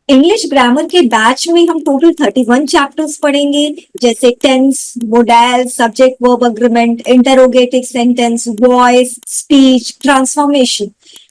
English grammar के batch में हम टोटल 31 चैप्टर्स पढ़ेंगे, जैसे tense, modal, subject verb agreement, interrogative sentence, voice, speech, transformation.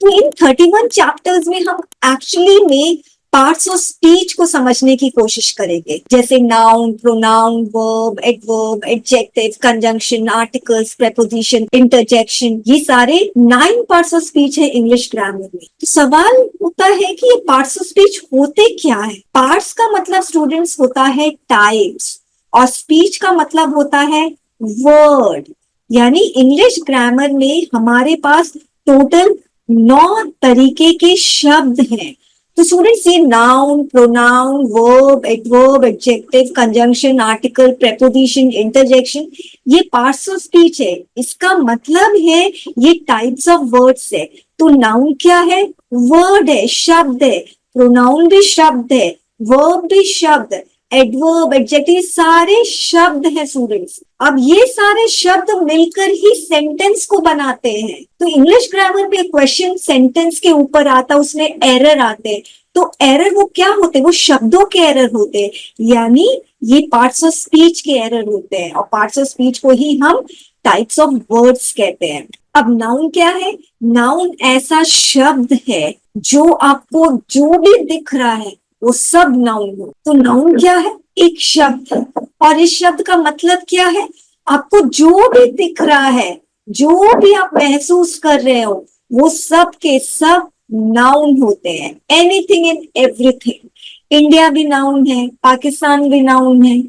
तो इन 31 चैप्टर्स में हम एक्चुअली में पार्ट्स ऑफ स्पीच को समझने की कोशिश करेंगे, जैसे noun, pronoun, verb, adverb, adjective, conjunction, articles, preposition, interjection. ये सारे 9 पार्ट्स ऑफ स्पीच है इंग्लिश ग्रामर में। तो सवाल होता है कि ये पार्ट्स ऑफ स्पीच होते क्या है। पार्ट्स का मतलब स्टूडेंट्स होता है टाइप्स, और स्पीच का मतलब होता है वर्ड। यानी इंग्लिश ग्रामर में हमारे पास टोटल 9 तरीके के शब्द हैं। तो स्टूडेंट्स, ये noun, pronoun, verb, adverb, adjective, conjunction, article, preposition, interjection, ये पार्ट्स ऑफ स्पीच है। इसका मतलब है ये टाइप्स ऑफ वर्ड्स है। तो नाउन क्या है? वर्ड है, शब्द है। प्रोनाउन भी शब्द है, वर्ब भी शब्द, एडवर्ब, एडजेक्टिव, सारे शब्द हैं स्टूडेंट्स। अब ये सारे शब्द मिलकर ही सेंटेंस को बनाते हैं। तो इंग्लिश ग्रामर पे क्वेश्चन सेंटेंस के ऊपर आता, उसमें एरर आते हैं। तो एरर वो क्या होते हैं? वो शब्दों के एरर होते हैं, यानी ये पार्ट्स ऑफ स्पीच के एरर होते हैं। और पार्ट्स ऑफ स्पीच को ही हम टाइप्स ऑफ वर्ड्स कहते हैं। अब नाउन क्या है? नाउन ऐसा शब्द है जो आपको जो भी दिख रहा है वो सब नाउन हो। तो नाउन क्या है? एक शब्द है। और इस शब्द का मतलब क्या है? आपको जो भी दिख रहा है, जो भी आप महसूस कर रहे हो, वो सब के सब नाउन होते हैं। Anything and everything. इंडिया भी नाउन है, पाकिस्तान भी नाउन है,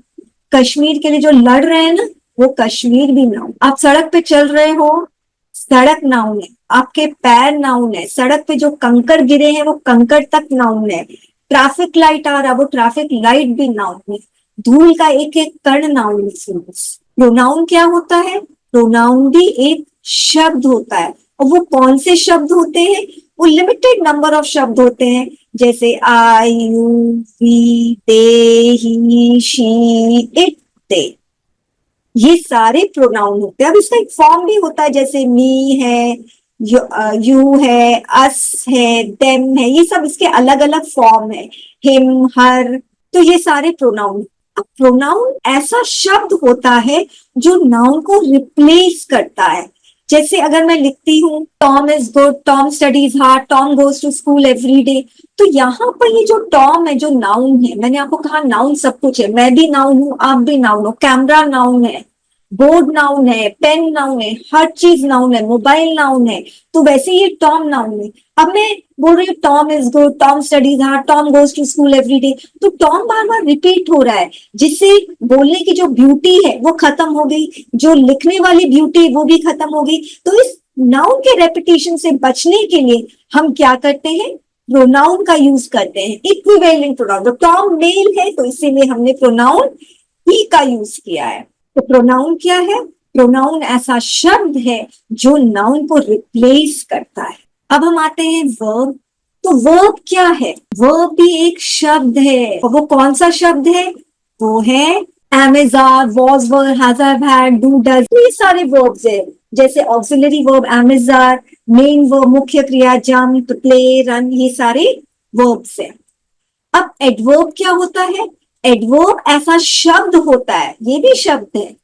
कश्मीर के लिए जो लड़ रहे हैं ना, वो कश्मीर भी नाउन। आप सड़क पे चल रहे हो, सड़क नाउन है। आपके पैर नाउन है। सड़क पे जो कंकड़ गिरे हैं वो कंकड़ तक नाउन है। ट्रैफिक लाइट आ रहा, वो ट्रैफिक लाइट भी नाउन है। धूल का एक एक कण नाउन है। प्रोनाउन क्या होता है? प्रोनाउन भी एक शब्द होता है। और वो कौन से शब्द होते हैं? वो लिमिटेड नंबर ऑफ शब्द होते हैं, जैसे I, you, we, they, he, she, it, they. ये सारे प्रोनाउन होते हैं। अब इसका एक फॉर्म भी होता है, जैसे मी है, यू है, अस है, देम है। ये सब इसके अलग अलग फॉर्म है। हिम, हर। तो ये सारे प्रोनाउन। अब प्रोनाउन ऐसा शब्द होता है जो नाउन को रिप्लेस करता है। जैसे अगर मैं लिखती हूँ Tom is good, Tom studies hard, Tom goes to school every day. तो यहाँ पर ये जो टॉम है, जो नाउन है, मैंने आपको कहा नाउन सब कुछ है। मैं भी नाउन हूँ, आप भी नाउन हो। कैमरा नाउन है, बोर्ड नाउन है, पेन नाउन है, हर चीज नाउन है, मोबाइल नाउन है। तो वैसे ये टॉम नाउन है। अब मैं बोल रही हूँ Tom is good, Tom studies hard, Tom goes to school every day. तो टॉम बार बार रिपीट हो रहा है, जिससे बोलने की जो ब्यूटी है वो खत्म हो गई, जो लिखने वाली ब्यूटी वो भी खत्म हो गई। तो इस नाउन के रेपिटेशन से बचने के लिए हम क्या करते हैं? प्रोनाउन का यूज करते हैं, इक्विवेलेंट प्रोनाउन। तो टॉम मेल है, तो इसीलिए हमने प्रोनाउन ही का यूज किया है। तो प्रोनाउन क्या है? प्रोनाउन ऐसा शब्द है जो नाउन को रिप्लेस करता है। अब हम आते हैं वर्ब। तो वर्ब क्या है? वर्ब भी एक शब्द है। और वो कौन सा शब्द है? वो है am is are, was, were, has, have, had, do, does. ये सारे वर्ब्स है, जैसे auxiliary verb am is are, main verb मुख्य क्रिया जंप, प्ले, रन, ये सारे वर्ब्स है। अब एडवर्ब क्या होता है? एडवर्ब ऐसा शब्द होता है, ये भी शब्द है,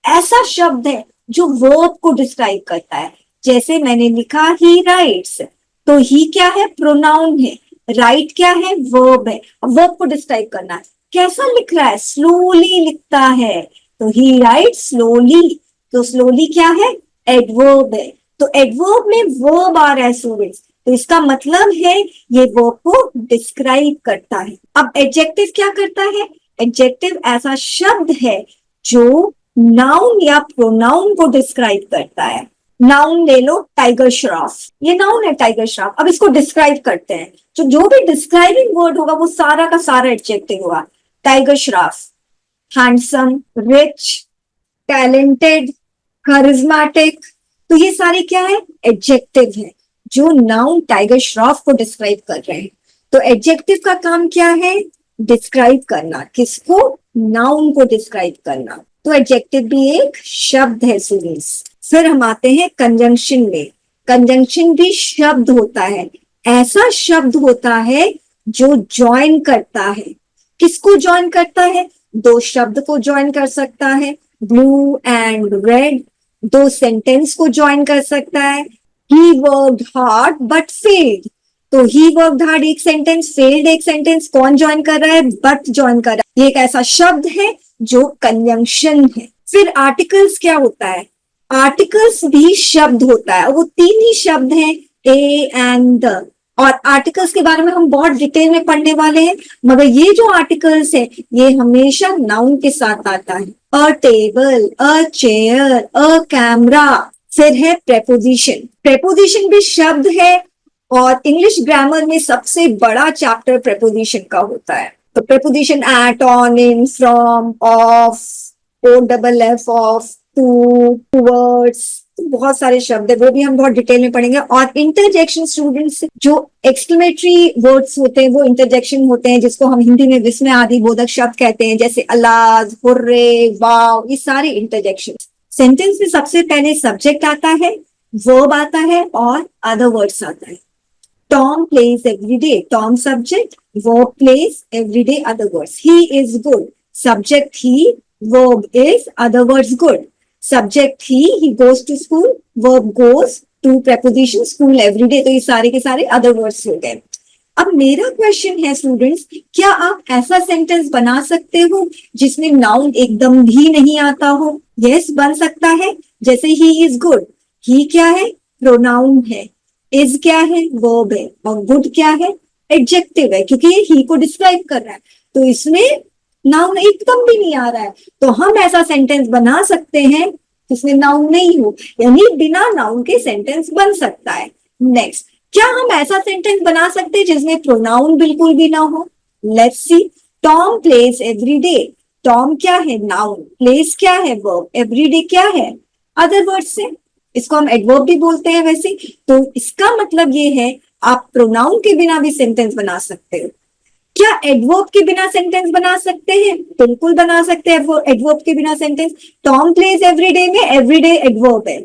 ऐसा शब्द है जो वर्ब को डिस्क्राइब करता है। जैसे मैंने लिखा ही राइट्स, तो ही क्या है? प्रोनाउन है। राइट क्या है? वर्ब है। वर्ब को डिस्क्राइब करना है। कैसा लिख रहा है? स्लोली लिखता है, तो ही राइट स्लोली। तो स्लोली क्या है? एडवर्ब है। तो एडवर्ब में वर्ब आ रहा है स्टूडेंट्स, तो इसका मतलब है ये वर्ब को डिस्क्राइब करता है। अब एडजेक्टिव क्या करता है? एडजेक्टिव ऐसा शब्द है जो नाउन या प्रोनाउन को डिस्क्राइब करता है। नाउन ले लो, टाइगर श्रॉफ, ये नाउन है टाइगर श्रॉफ। अब इसको डिस्क्राइब करते हैं, तो जो भी डिस्क्राइबिंग वर्ड होगा वो सारा का सारा एडजेक्टिव होगा। Tiger Shroff, handsome, rich, talented, charismatic. तो ये सारे क्या है? एडजेक्टिव है जो नाउन टाइगर श्रॉफ को डिस्क्राइब कर रहे हैं। तो एडजेक्टिव का काम क्या है? डिस्क्राइब करना। किसको? नाउन को डिस्क्राइब करना। तो एडजेक्टिव भी एक शब्द है स्टूडेंट्स। फिर हम आते हैं कंजंक्शन में। कंजंक्शन भी शब्द होता है, ऐसा शब्द होता है जो ज्वाइन करता है, किसको ज्वाइन करता है? दो शब्द को ज्वाइन कर सकता है, ब्लू एंड रेड, दो सेंटेंस को ज्वाइन कर सकता है। He worked hard but failed, तो ही वर्कड हार्ड एक सेंटेंस, फेल्ड एक सेंटेंस, कौन ज्वाइन कर रहा है? बट ज्वाइन कर रहा है। ये एक ऐसा शब्द है जो कंजंक्शन है। फिर आर्टिकल्स क्या होता है? आर्टिकल्स भी शब्द होता है, वो तीन ही शब्द हैं, ए एंड द। और आर्टिकल्स के बारे में हम बहुत डिटेल में पढ़ने वाले हैं, मगर ये जो आर्टिकल्स है ये हमेशा नाउन के साथ आता है। अ table, a chair, a camera. फिर है प्रेपोजिशन, प्रेपोजिशन भी शब्द है और इंग्लिश ग्रामर में सबसे बड़ा चैप्टर प्रेपोजिशन का होता है। तो preposition at, on, in, from, of, O double F, off, to, towards, बहुत सारे शब्द है, वो भी हम बहुत डिटेल में पढ़ेंगे। और इंटरजेक्शन स्टूडेंट्स, जो एक्सक्लेमेटरी वर्ड्स होते हैं वो इंटरजेक्शन होते हैं, जिसको हम हिंदी में विस्मय आदि बोधक शब्द कहते हैं, जैसे अलाज, हुर्रे, वाव, ये सारे इंटरजेक्शन। सेंटेंस में सबसे पहले सब्जेक्ट आता है, वर्ब आता है और अदर वर्ड्स आता है। Tom plays every day. Tom subject, verb plays every day, other words. He is good. Subject he, verb is, other words good. Subject he goes to school, verb goes to preposition school every day. तो ये सारे के सारे other words हो गए। अब मेरा question है स्टूडेंट्स, क्या आप ऐसा सेंटेंस बना सकते हो जिसमें नाउन एकदम भी नहीं आता हो? यस, बन सकता है। जैसे ही इज गुड, ही क्या है? प्रोनाउन है। इज क्या है? वर्ब है। और गुड क्या है? एडजेक्टिव है, क्योंकि ये ही को डिस्क्राइब कर रहा है, तो इसमें नाउन एकदम भी नहीं आ रहा है। तो हम ऐसा सेंटेंस बना सकते हैं जिसमें नाउन नहीं हो, यानी बिना नाउन के सेंटेंस बन सकता है। नेक्स्ट, क्या हम ऐसा सेंटेंस बना सकते हैं जिसमें प्रोनाउन बिल्कुल भी ना हो? Let's see. Tom plays every day, Tom क्या है? नाउन, प्लेस क्या है? वर्ब, एवरीडे क्या है? अदर वर्ड से, इसको हम एडवर्ब भी बोलते हैं वैसे। तो इसका मतलब ये है आप प्रोनाउन के बिना भी सेंटेंस बना सकते हो। क्या एडवर्ब के बिना सेंटेंस बना सकते हैं? बिल्कुल बना सकते हैं एडवर्ब के बिना सेंटेंस। टॉम प्लेज एवरीडे में एवरीडे एडवर्ब है,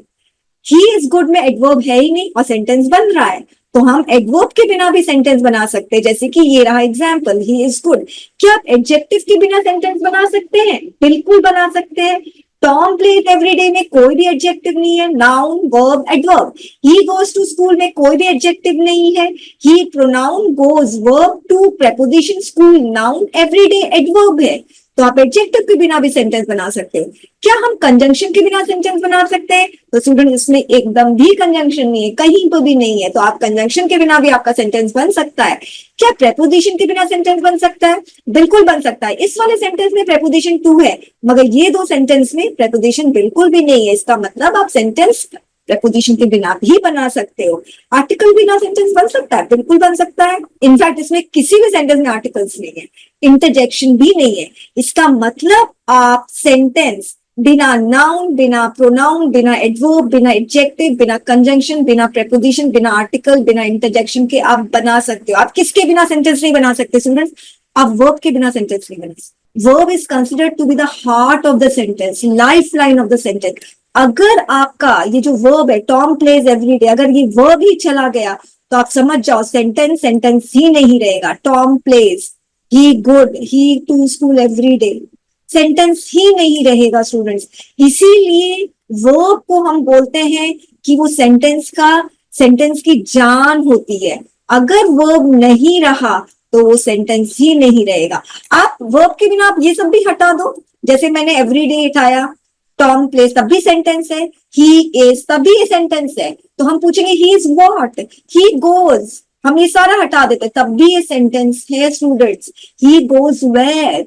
ही इज गुड में एडवर्ब है ही नहीं और सेंटेंस बन रहा है, तो हम एडवर्ब के बिना भी सेंटेंस बना सकते हैं, जैसे कि ये रहा एग्जाम्पल, ही इज गुड। क्या आप एडजेक्टिव के बिना सेंटेंस बना सकते हैं? बिल्कुल बना सकते हैं। टॉम प्लेज एवरीडे में कोई भी एडजेक्टिव नहीं है, noun, verb, adverb. He goes to school में कोई भी एडजेक्टिव नहीं है, he pronoun, goes verb, to preposition, school noun, everyday adverb है। तो आप एडजेक्टिव के बिना भी सेंटेंस बना सकते हो। क्या हम कंजंक्शन के बिना सेंटेंस बना सकते हैं? तो स्टूडेंट, इसमें एकदम भी कंजंक्शन नहीं है, कहीं पर भी नहीं है, तो आप कंजंक्शन के बिना भी आपका सेंटेंस बन सकता है। क्या प्रेपोजिशन के बिना सेंटेंस बन सकता है? बिल्कुल बन सकता है। इस वाले सेंटेंस में प्रेपोजिशन टू है, मगर ये दो सेंटेंस में प्रेपोजिशन बिल्कुल भी नहीं है। इसका मतलब आप सेंटेंस प्रेपोजिशन के बिना भी बना सकते हो। आर्टिकल बिना सेंटेंस बन सकता है? बिल्कुल बन सकता है। इनफैक्ट इसमें किसी भी सेंटेंस में आर्टिकल्स नहीं है, इंटरजेक्शन भी नहीं है। इसका मतलब आप सेंटेंस बिना नाउन, बिना प्रोनाउन, बिना एडवर्ब, बिना एडजेक्टिव, बिना कंजंक्शन, बिना प्रेपोजिशन, बिना आर्टिकल, बिना इंटरजेक्शन के आप बना सकते हो। आप किसके बिना सेंटेंस नहीं बना सकते स्टूडेंट्स? आप वर्ब के बिना सेंटेंस नहीं बना सकते। Verb is considered to be the heart of the sentence, lifeline of the sentence. अगर आपका ये जो वर्ब है, टॉम प्लेज एवरीडे, अगर ये वर्ब ही चला गया तो आप समझ जाओ सेंटेंस सेंटेंस ही नहीं रहेगा। Tom plays, he good, he to school every day, sentence ही नहीं रहेगा स्टूडेंट्स। इसीलिए वर्ब को हम बोलते हैं कि वो सेंटेंस की जान होती है। अगर वर्ब नहीं रहा तो वो सेंटेंस ही नहीं रहेगा। आप वर्ब के बिना आप ये सब भी हटा दो, जैसे मैंने एवरीडे हटाया, टॉम प्लेस तब भी सेंटेंस है, ही इज तब भी ये सेंटेंस है, तो हम पूछेंगे he is what, he goes, हम ये सारा हटा देते तब भी ये सेंटेंस है स्टूडेंट्स। ही गोज वेयर,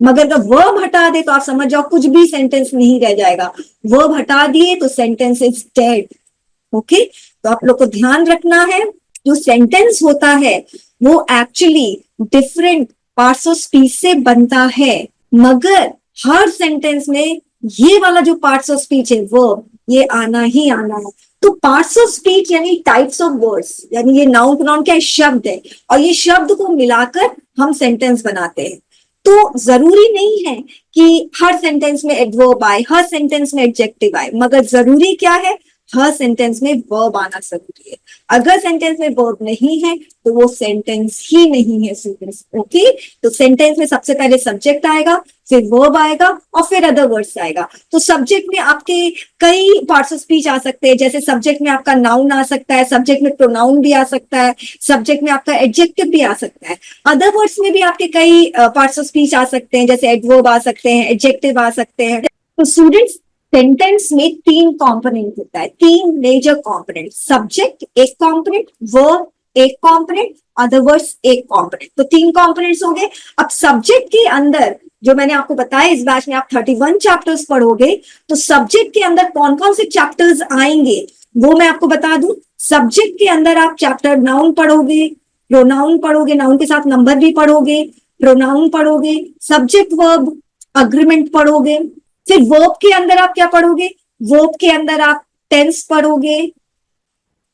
मगर जब वर्ब हटा दे तो आप समझ जाओ कुछ भी सेंटेंस नहीं रह जाएगा। वर्ब हटा दिए तो सेंटेंस इज डेड। ओके, तो आप लोग को ध्यान रखना है, जो सेंटेंस होता है वो actually different parts of speech से बनता है, मगर हर सेंटेंस में ये वाला जो पार्ट्स ऑफ स्पीच है वर्ब, ये आना ही आना है। तो पार्ट्स ऑफ स्पीच यानी टाइप्स ऑफ वर्ड्स, यानी ये नाउन प्रोनाउन क्या शब्द है, और ये शब्द को मिलाकर हम सेंटेंस बनाते हैं। तो जरूरी नहीं है कि हर सेंटेंस में एडवर्ब आए, हर सेंटेंस में एडजेक्टिव आए, मगर जरूरी क्या है, हर सेंटेंस में वर्ब आना जरूरी है। अगर सेंटेंस में वर्ब नहीं है तो वो सेंटेंस ही नहीं है स्टूडेंट्स। ओके, तो सेंटेंस में सबसे पहले सब्जेक्ट आएगा, फिर वर्ब आएगा और फिर अदर वर्ड्स आएगा। तो सब्जेक्ट में आपके कई पार्ट्स ऑफ स्पीच आ सकते हैं, जैसे सब्जेक्ट में आपका नाउन आ सकता है, सब्जेक्ट में प्रोनाउन भी आ सकता है, सब्जेक्ट में आपका एडजेक्टिव भी आ सकता है। अदर वर्ड्स में भी आपके कई पार्ट्स ऑफ स्पीच आ सकते हैं, जैसे एडवर्ब आ सकते हैं, एडजेक्टिव आ सकते हैं। तो स्टूडेंट्स, सेंटेंस में तीन कंपोनेंट होता है, तीन मेजर कंपोनेंट, सब्जेक्ट एक कंपोनेंट, वर्ब एक कंपोनेंट, अदर वर्ड्स एक कंपोनेंट। तो तीन कंपोनेंट्स हो गए। अब सब्जेक्ट के अंदर जो मैंने आपको बताया, इस बैच में आप 31 चैप्टर्स पढ़ोगे, तो सब्जेक्ट के अंदर कौन कौन से चैप्टर्स आएंगे वो मैं आपको बता दूं। सब्जेक्ट के अंदर आप चैप्टर नाउन पढ़ोगे, प्रोनाउन पढ़ोगे, नाउन के साथ नंबर भी पढ़ोगे, प्रोनाउन पढ़ोगे, सब्जेक्ट वर्ब अग्रीमेंट पढ़ोगे। फिर वर्ब के अंदर आप क्या पढ़ोगे, वर्ब के अंदर आप टेंस पढ़ोगे,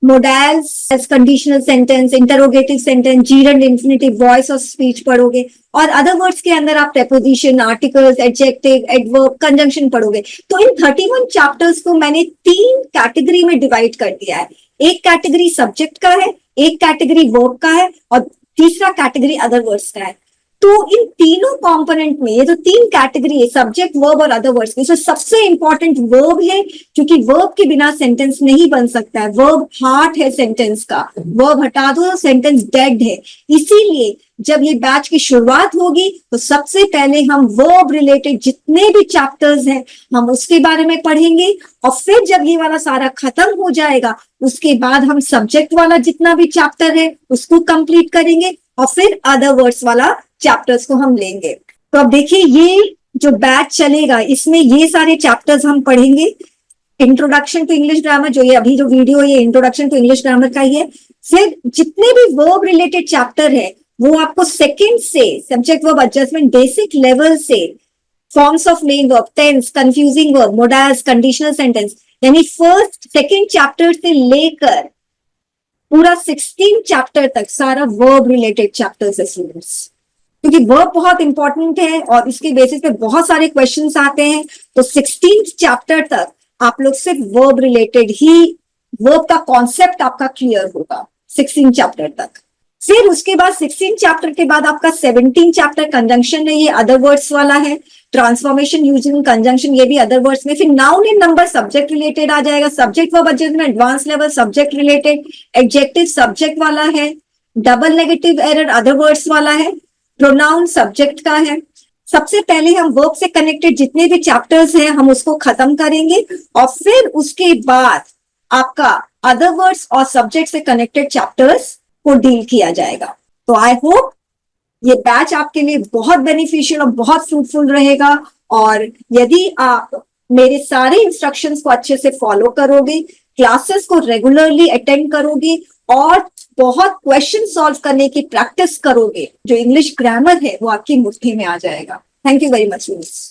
modals, conditional sentence, interrogative sentence, gerund, infinitive, voice of speech पढ़ोगे। और अदर वर्ड्स के अंदर आप preposition, articles, adjective, adverb, conjunction पढ़ोगे। तो इन 31 चैप्टर्स को मैंने तीन कैटेगरी में डिवाइड कर दिया है। एक कैटेगरी सब्जेक्ट का है, एक कैटेगरी वर्ब का है और तीसरा कैटेगरी अदर वर्ड्स का है। तो इन तीनों कंपोनेंट में ये जो तीन कैटेगरी है, सब्जेक्ट, वर्ब और अदर वर्ड्स की, सबसे इंपॉर्टेंट वर्ब है, क्योंकि वर्ब के बिना सेंटेंस नहीं बन सकता है। वर्ब हार्ट है सेंटेंस का, वर्ब हटा दो तो सेंटेंस डेड है। इसीलिए जब ये बैच की शुरुआत होगी तो सबसे पहले हम वर्ब रिलेटेड जितने भी चैप्टर्स हैं हम उसके बारे में पढ़ेंगे, और फिर जब ये वाला सारा खत्म हो जाएगा उसके बाद हम सब्जेक्ट वाला जितना भी चैप्टर है उसको कंप्लीट करेंगे और फिर अदर वर्ड्स वाला चैप्टर्स को हम लेंगे। तो अब देखिए, ये जो बैच चलेगा इसमें ये सारे चैप्टर्स हम पढ़ेंगे। इंट्रोडक्शन टू इंग्लिश ग्रामर, जो ये अभी जो वीडियो है ये इंट्रोडक्शन टू इंग्लिश ग्रामर का ही है। फिर जितने भी वर्ब रिलेटेड चैप्टर है वो आपको सेकंड से subject verb adjustment basic level से forms of main verb, tense, confusing verb, modals, conditional sentence, यानी फर्स्ट सेकंड चैप्टर से लेकर पूरा 16 चैप्टर तक सारा वर्ब रिलेटेड चैप्टर्स है स्टूडेंट्स। क्योंकि वर्ब बहुत इंपॉर्टेंट है और इसके बेसिस पे बहुत सारे क्वेश्चंस आते हैं। तो 16 चैप्टर तक आप लोग सिर्फ वर्ब रिलेटेड ही, वर्ब का कॉन्सेप्ट आपका क्लियर होगा 16 चैप्टर तक। फिर उसके बाद 16 चैप्टर के बाद आपका 17 चैप्टर कंजंक्शन है, ये अदर वर्ड्स वाला है। ट्रांसफॉर्मेशन यूजिंग कंजंक्शन, ये भी अदर वर्ड्स में। फिर noun and number subject related आ जाएगा, subject verb adjustment advance level subject related, adjective subject वाला है, double negative error other words वाला है, प्रोनाउन सब्जेक्ट का है। सबसे पहले हम वर्ब से कनेक्टेड जितने भी चैप्टर्स हैं हम उसको खत्म करेंगे और फिर उसके बाद आपका अदर वर्ड्स और सब्जेक्ट से कनेक्टेड चैप्टर्स को डील किया जाएगा। तो आई होप ये बैच आपके लिए बहुत बेनिफिशियल और बहुत फ्रूटफुल रहेगा। और यदि आप मेरे सारे इंस्ट्रक्शंस को अच्छे से फॉलो करोगे, क्लासेस को रेगुलरली अटेंड करोगे और बहुत क्वेश्चन सॉल्व करने की प्रैक्टिस करोगे, जो इंग्लिश ग्रामर है वो आपकी मुट्ठी में आ जाएगा। Thank you very much.